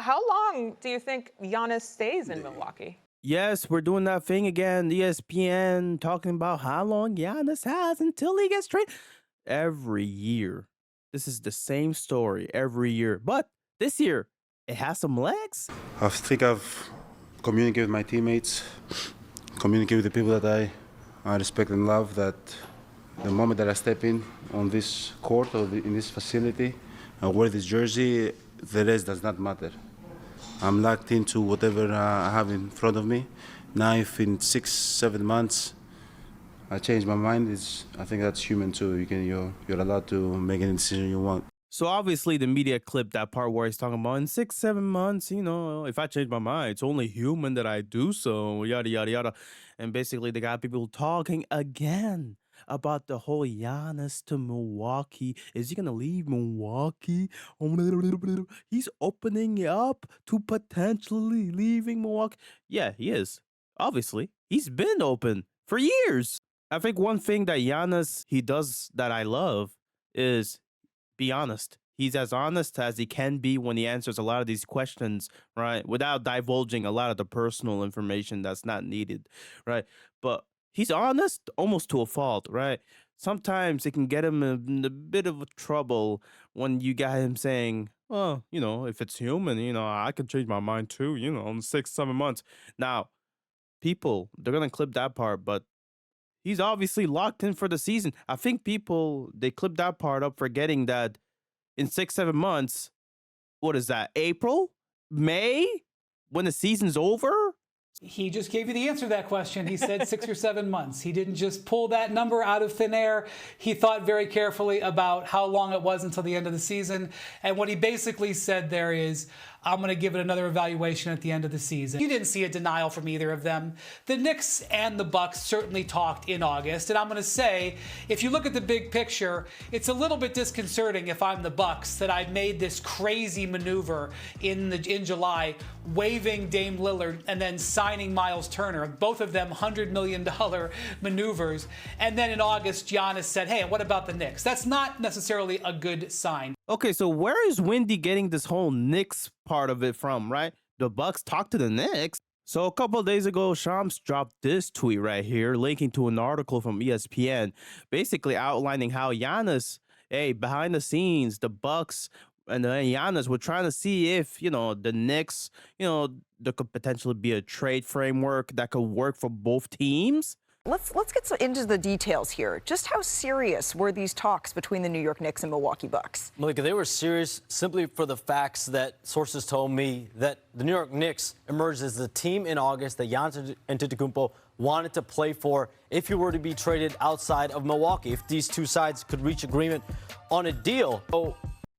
how long do you think Giannis stays in Milwaukee? Yes, we're doing that thing again. ESPN talking about how long Giannis has until he gets traded. Every year, this is the same story every year. But this year, it has some legs. I think I've communicated with my teammates, communicated with the people that I respect and love, that the moment that I step in on this court or in this facility and wear this jersey, the rest does not matter. I'm locked into whatever I have in front of me. Now, if in 6-7 months I change my mind, I think that's human too. You're allowed to make any decision you want. So obviously the media clipped that part where he's talking about in 6-7 months, if I change my mind, it's only human that I do so, yada yada yada. And basically they got people talking again about the whole Giannis to Milwaukee. Is he gonna leave Milwaukee? He's opening up to potentially leaving Milwaukee. Yeah, he is. Obviously, he's been open for years. I think one thing that Giannis he does that I love is be honest. He's as honest as he can be when he answers a lot of these questions, right? Without divulging a lot of the personal information that's not needed, right? But he's honest almost to a fault, right? Sometimes it can get him in a bit of trouble when you got him saying, well, if it's human, I can change my mind too, in 6-7 months. Now, people, they're going to clip that part, but he's obviously locked in for the season. I think people, they clip that part up forgetting that in 6-7 months, what is that, April? May? When the season's over? He just gave you the answer to that question. He said 6 or 7 months. He didn't just pull that number out of thin air. He thought very carefully about how long it was until the end of the season. And what he basically said there is, I'm going to give it another evaluation at the end of the season. You didn't see a denial from either of them. The Knicks and the Bucks certainly talked in August. And I'm going to say, if you look at the big picture, it's a little bit disconcerting if I'm the Bucks that I made this crazy maneuver in July, waiving Dame Lillard and then signing Miles Turner, both of them $100 million maneuvers. And then in August, Giannis said, hey, what about the Knicks? That's not necessarily a good sign. Okay, so where is Wendy getting this whole Knicks part of it from, right? The Bucks talk to the Knicks. So a couple of days ago, Shams dropped this tweet right here, linking to an article from ESPN, basically outlining how Giannis, hey, behind the scenes, the Bucks and Giannis were trying to see if, the Knicks, there could potentially be a trade framework that could work for both teams. Let's get into the details here. Just how serious were these talks between the New York Knicks and Milwaukee Bucks? Malika, they were serious simply for the facts that sources told me that the New York Knicks emerged as the team in August that Giannis Antetokounmpo wanted to play for if he were to be traded outside of Milwaukee, if these two sides could reach agreement on a deal.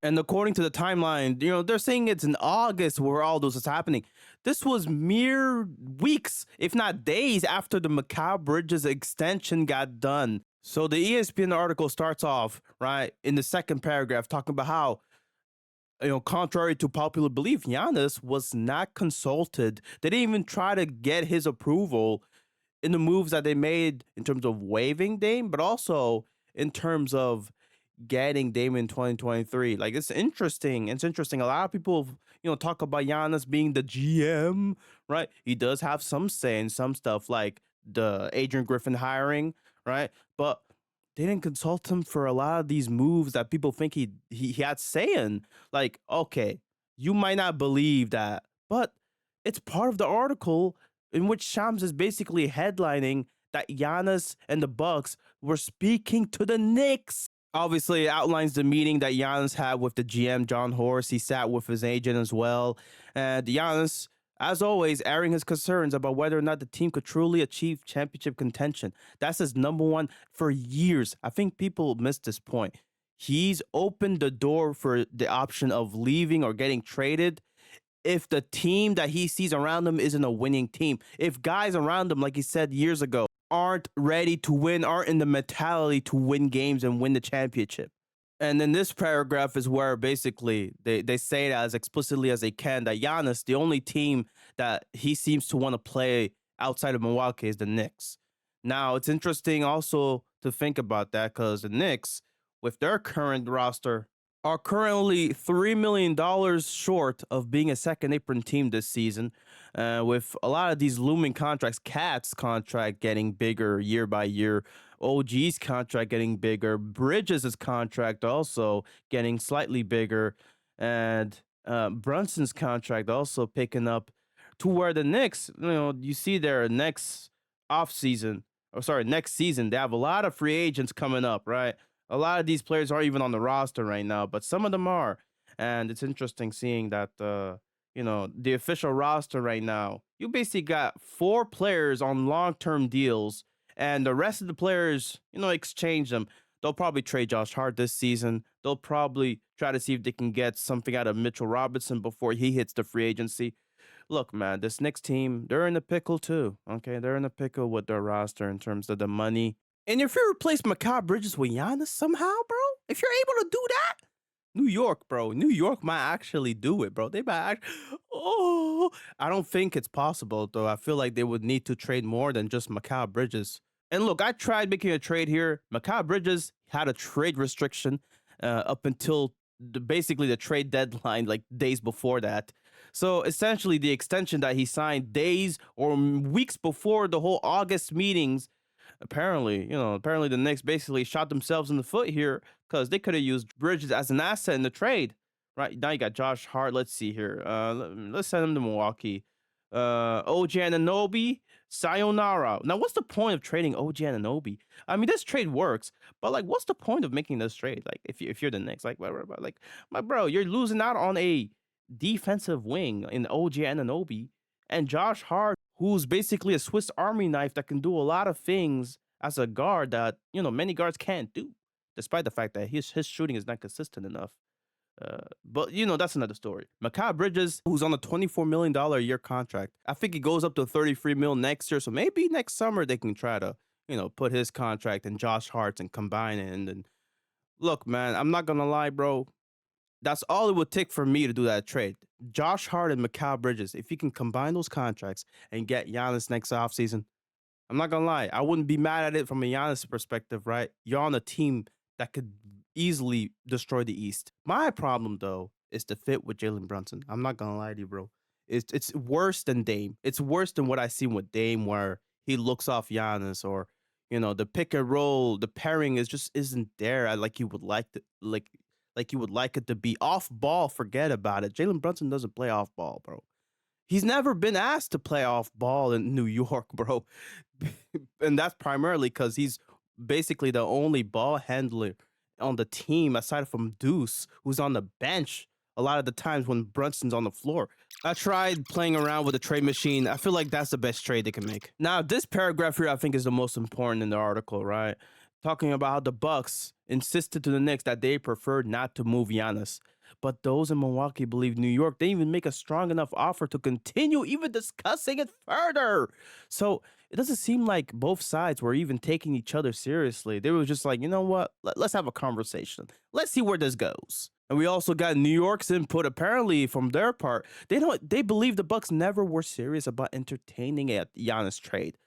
And according to the timeline, they're saying it's in August where all this is happening. This was mere weeks, if not days, after the Mikal Bridges extension got done. So the ESPN article starts off, right, in the second paragraph, talking about how, contrary to popular belief, Giannis was not consulted. They didn't even try to get his approval in the moves that they made in terms of waiving Dame, but also in terms of getting Dame in 2023. Like, it's interesting. It's interesting. A lot of people, talk about Giannis being the GM, right? He does have some say in some stuff, like the Adrian Griffin hiring, right? But they didn't consult him for a lot of these moves that people think he had say in. Like, okay, you might not believe that, but it's part of the article in which Shams is basically headlining that Giannis and the Bucks were speaking to the Knicks. Obviously, it outlines the meeting that Giannis had with the GM, John Horst. He sat with his agent as well. And Giannis, as always, airing his concerns about whether or not the team could truly achieve championship contention. That's his number one for years. I think people miss this point. He's opened the door for the option of leaving or getting traded if the team that he sees around him isn't a winning team. If guys around him, like he said years ago, aren't ready to win, aren't in the mentality to win games and win the championship. And then this paragraph is where basically they say it as explicitly as they can that Giannis, the only team that he seems to want to play outside of Milwaukee is the Knicks. Now, it's interesting also to think about that because the Knicks, with their current roster, are currently $3 million short of being a second apron team this season, with a lot of these looming contracts. Cat's contract getting bigger year by year. OG's contract getting bigger. Bridges' contract also getting slightly bigger. And Brunson's contract also picking up, to where the Knicks, you see their next offseason, or sorry, next season, they have a lot of free agents coming up, right? A lot of these players aren't even on the roster right now, but some of them are. And it's interesting seeing that, the official roster right now, you basically got 4 players on long-term deals, and the rest of the players, exchange them. They'll probably trade Josh Hart this season. They'll probably try to see if they can get something out of Mitchell Robinson before he hits the free agency. Look, man, this Knicks team, they're in a pickle too. Okay, they're in a pickle with their roster in terms of the money. And if you replace Mikal Bridges with Giannis somehow, bro, if you're able to do that, New York, bro, New York might actually do it, bro. They might. I don't think it's possible though. I feel like they would need to trade more than just Mikal Bridges. And look, I tried making a trade here. Mikal Bridges had a trade restriction up until basically the trade deadline, like days before that. So essentially, the extension that he signed days or weeks before the whole August meetings, apparently the Knicks basically shot themselves in the foot here, because they could have used Bridges as an asset in the trade. Right now, you got Josh Hart. Let's see here. Let's send him to Milwaukee. OG Anunoby, sayonara. Now, what's the point of trading OG Anunoby? I mean, this trade works, but like, what's the point of making this trade? Like, if you're the Knicks, like, my bro, you're losing out on a defensive wing in OG Anunoby and Josh Hart, who's basically a Swiss Army knife that can do a lot of things as a guard that many guards can't do, despite the fact that his shooting is not consistent enough. But that's another story. Mikal Bridges, who's on a $24 million a year contract, I think he goes up to $33 million next year. So maybe next summer they can try to, put his contract and Josh Hart's and combine it. And look, man, I'm not gonna lie, bro. That's all it would take for me to do that trade. Josh Hart and Mikal Bridges. If you can combine those contracts and get Giannis next offseason, I'm not gonna lie, I wouldn't be mad at it from a Giannis perspective, right? You're on a team that could easily destroy the East. My problem, though, is the fit with Jalen Brunson. I'm not gonna lie to you, bro. It's worse than Dame. It's worse than what I seen with Dame, where he looks off Giannis, or the pick and roll, the pairing isn't there like you would like to like you would like it to be. Off ball, forget about it. Jalen Brunson doesn't play off ball, bro. He's never been asked to play off ball in New York, bro. And that's primarily because he's basically the only ball handler on the team aside from Deuce, who's on the bench a lot of the times when Brunson's on the floor. I tried playing around with the trade machine. I feel like that's the best trade they can make. Now, this paragraph here I think is the most important in the article, right? Talking about how the Bucks insisted to the Knicks that they preferred not to move Giannis. But those in Milwaukee believe New York didn't even make a strong enough offer to continue even discussing it further. So it doesn't seem like both sides were even taking each other seriously. They were just like, you know what? Let's have a conversation. Let's see where this goes. And we also got New York's input, apparently, from their part. They believe the Bucks never were serious about entertaining a Giannis trade.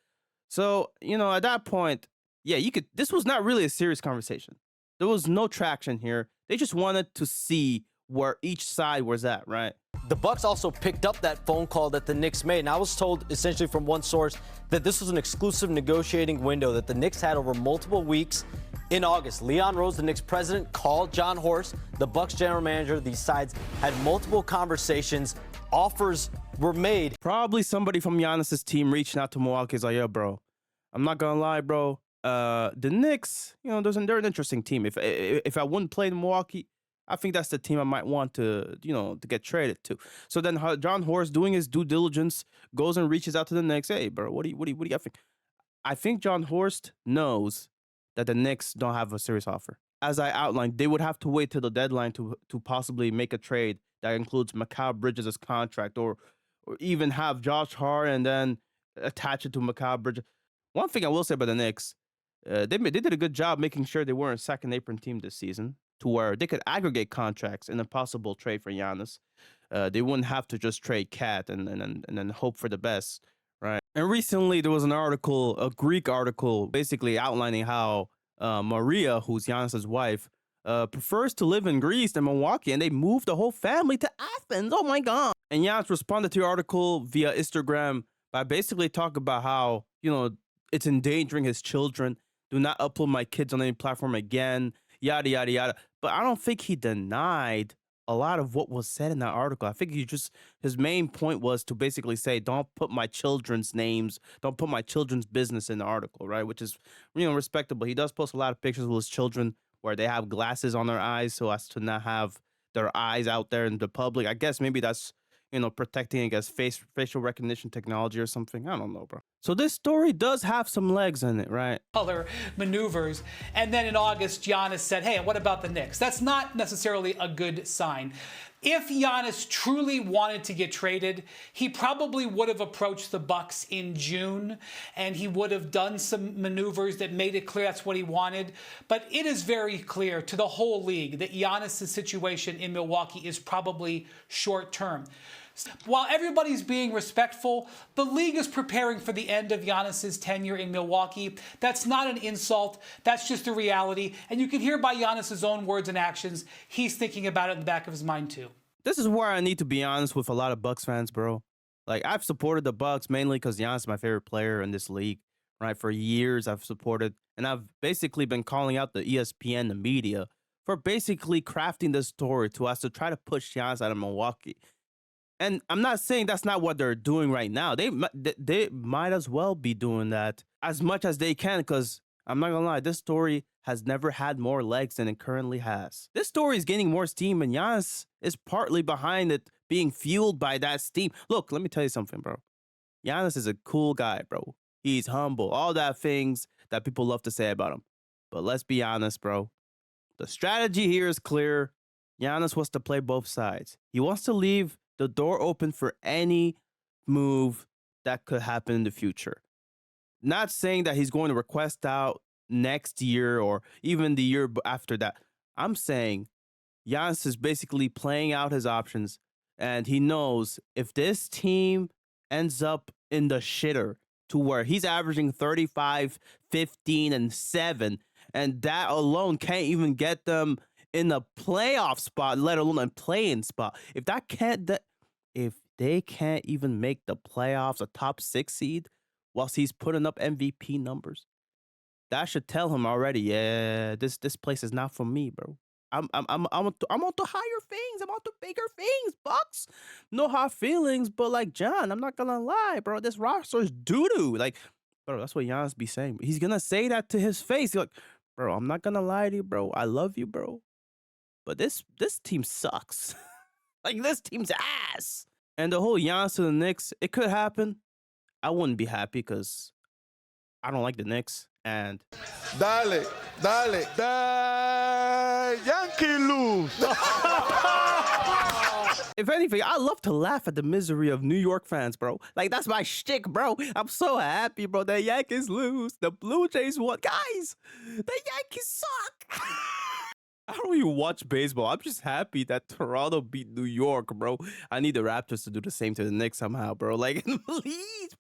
So, at that point, yeah, this was not really a serious conversation. There was no traction here. They just wanted to see where each side was at, right? The Bucks also picked up that phone call that the Knicks made, and I was told essentially from one source that this was an exclusive negotiating window that the Knicks had over multiple weeks. In August, Leon Rose, the Knicks president, called John Horst, the Bucks general manager. These sides had multiple conversations. Offers were made. Probably somebody from Giannis's team reached out to Milwaukee. Is like, yo, bro, I'm not gonna lie, bro. The Knicks, they're an interesting team. If I wouldn't play in Milwaukee, I think that's the team I might want to get traded to. So then John Horst, doing his due diligence, goes and reaches out to the Knicks. Hey, bro, what do you think? I think John Horst knows that the Knicks don't have a serious offer. As I outlined, they would have to wait till the deadline to possibly make a trade that includes Mikal Bridges' contract, or even have Josh Hart and then attach it to Mikal Bridges. One thing I will say about the Knicks, they did a good job making sure they weren't a second apron team this season, to where they could aggregate contracts in a possible trade for Giannis. They wouldn't have to just trade Cat and then hope for the best, right? And recently there was an article, a Greek article, basically outlining how Maria, who's Giannis's wife, prefers to live in Greece than Milwaukee, and they moved the whole family to Athens. Oh my God. And Giannis responded to your article via Instagram by basically talking about how, it's endangering his children. Do not upload my kids on any platform again, yada, yada, yada. But I don't think he denied a lot of what was said in that article. I think his main point was to basically say, don't put my children's names, don't put my children's business in the article, right? Which is, respectable. He does post a lot of pictures with his children where they have glasses on their eyes so as to not have their eyes out there in the public. I guess maybe that's, protecting against facial recognition technology or something. I don't know, bro. So this story does have some legs in it, right? Color maneuvers. And then in August, Giannis said, hey, what about the Knicks? That's not necessarily a good sign. If Giannis truly wanted to get traded, he probably would have approached the Bucks in June, and he would have done some maneuvers that made it clear that's what he wanted. But it is very clear to the whole league that Giannis' situation in Milwaukee is probably short-term. While everybody's being respectful, the league is preparing for the end of Giannis' tenure in Milwaukee. That's not an insult. That's just a reality. And you can hear by Giannis' own words and actions, he's thinking about it in the back of his mind too. This is where I need to be honest with a lot of Bucks fans, bro. Like, I've supported the Bucks mainly because Giannis is my favorite player in this league, right? For years, I've supported, and I've basically been calling out the ESPN, the media, for basically crafting this story to us to try to push Giannis out of Milwaukee. And I'm not saying that's not what they're doing right now. They might as well be doing that as much as they can, because I'm not gonna lie, this story has never had more legs than it currently has. This story is gaining more steam, and Giannis is partly behind it being fueled by that steam. Look, let me tell you something, bro. Giannis is a cool guy, bro. He's humble, all that things that people love to say about him. But let's be honest, bro. The strategy here is clear. Giannis wants to play both sides. He wants to leave the door open for any move that could happen in the future. Not saying that he's going to request out next year or even the year after that. I'm saying Giannis is basically playing out his options, and he knows if this team ends up in the shitter to where he's averaging 35, 15, and 7, and that alone can't even get them in a playoff spot, let alone a play-in spot. If they can't even make the playoffs, a top 6 seed, whilst he's putting up MVP numbers, that should tell him already, yeah, this place is not for me, bro. I'm on to higher things. I'm on to bigger things, Bucks. No hard feelings, but like, John, I'm not gonna lie, bro. This roster is doo-doo. Like, bro, that's what Giannis be saying. He's gonna say that to his face. He's like, bro, I'm not gonna lie to you, bro. I love you, bro. But this team sucks. Like, this team's ass. And the whole Giannis to the Knicks, it could happen. I wouldn't be happy because I don't like the Knicks. And Dale, Yankee lose. if anything, I love to laugh at the misery of New York fans, bro. Like, that's my shtick, bro. I'm so happy, bro. The Yankees lose. The Blue Jays won. Guys, the Yankees suck. I don't even watch baseball. I'm just happy that Toronto beat New York, bro. I need the Raptors to do the same to the Knicks somehow, bro. Like, please.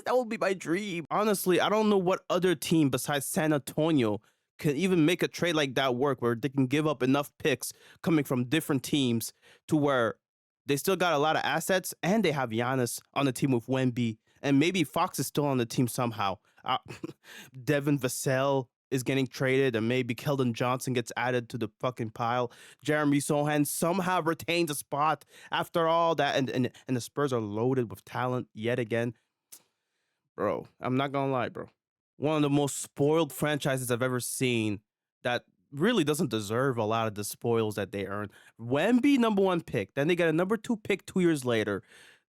That would be my dream. Honestly, I don't know what other team besides San Antonio can even make a trade like that work, where they can give up enough picks coming from different teams to where they still got a lot of assets, and they have Giannis on the team with Wemby, and maybe Fox is still on the team somehow. Devin Vassell is getting traded, and maybe Keldon Johnson gets added to the fucking pile. Jeremy Sohan somehow retains a spot after all that, and the Spurs are loaded with talent yet again. Bro, I'm not gonna lie, bro. One of the most spoiled franchises I've ever seen that really doesn't deserve a lot of the spoils that they earn. Wemby, #1 pick. Then they get a #2 pick 2 years later.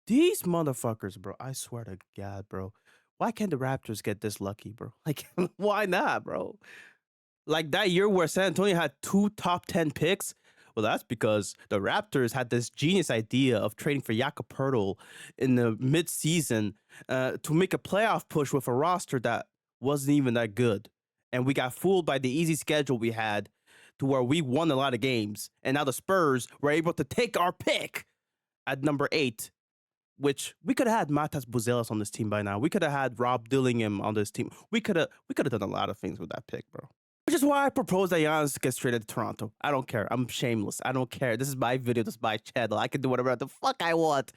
These motherfuckers, bro. I swear to God, bro. Why can't the Raptors get this lucky, bro? Like, why not, bro? Like that year where San Antonio had 2 top 10 picks. Well, that's because the Raptors had this genius idea of trading for Jakob Poeltl in the mid-season to make a playoff push with a roster that wasn't even that good. And we got fooled by the easy schedule we had to where we won a lot of games. And now the Spurs were able to take our pick at #8. Which we could have had Matas Buzelis on this team by now. We could have had Rob Dillingham on this team. We could have done a lot of things with that pick, bro. Which is is why I propose that Giannis gets traded to Toronto. I don't care. I'm shameless. I don't care. This is my video. This is my channel. I can do whatever the fuck I want.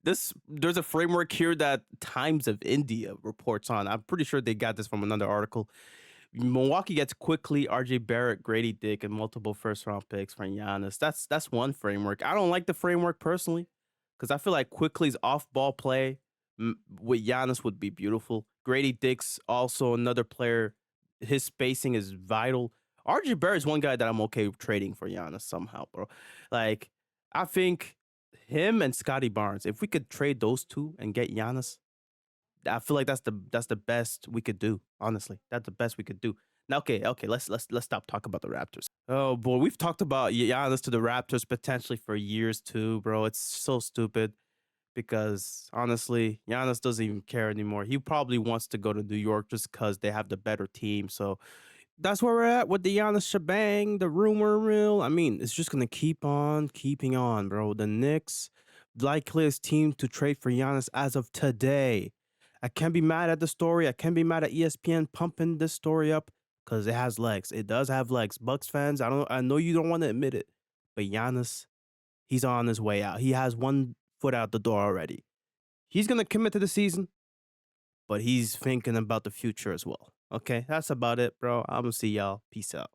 There's a framework here that Times of India reports on. I'm pretty sure they got this from another article. Milwaukee gets quickly RJ Barrett, Grady Dick, and multiple first-round picks for Giannis. That's one framework. I don't like the framework personally because I feel like quickly's off-ball play with Giannis would be beautiful. Grady Dick's also another player. His spacing is vital. RJ Barrett is one guy that I'm okay with trading for Giannis somehow, bro. Like, I think him and Scotty Barnes, if we could trade those two and get Giannis, I feel like that's the best we could do. Honestly, that's the best we could do. Now, okay, let's stop talking about the Raptors. Oh boy, we've talked about Giannis to the Raptors potentially for years too, bro. It's so stupid because honestly, Giannis doesn't even care anymore. He probably wants to go to New York just because they have the better team. So that's where we're at with the Giannis shebang, the rumor mill. I mean, it's just gonna keep on keeping on, bro. The Knicks, likeliest team to trade for Giannis as of today. I can't be mad at the story. I can't be mad at ESPN pumping this story up because it has legs. It does have legs. Bucks fans, I know you don't want to admit it, but Giannis, he's on his way out. He has one foot out the door already. He's gonna commit to the season, but he's thinking about the future as well. Okay, that's about it, bro. I'm gonna see y'all. Peace out.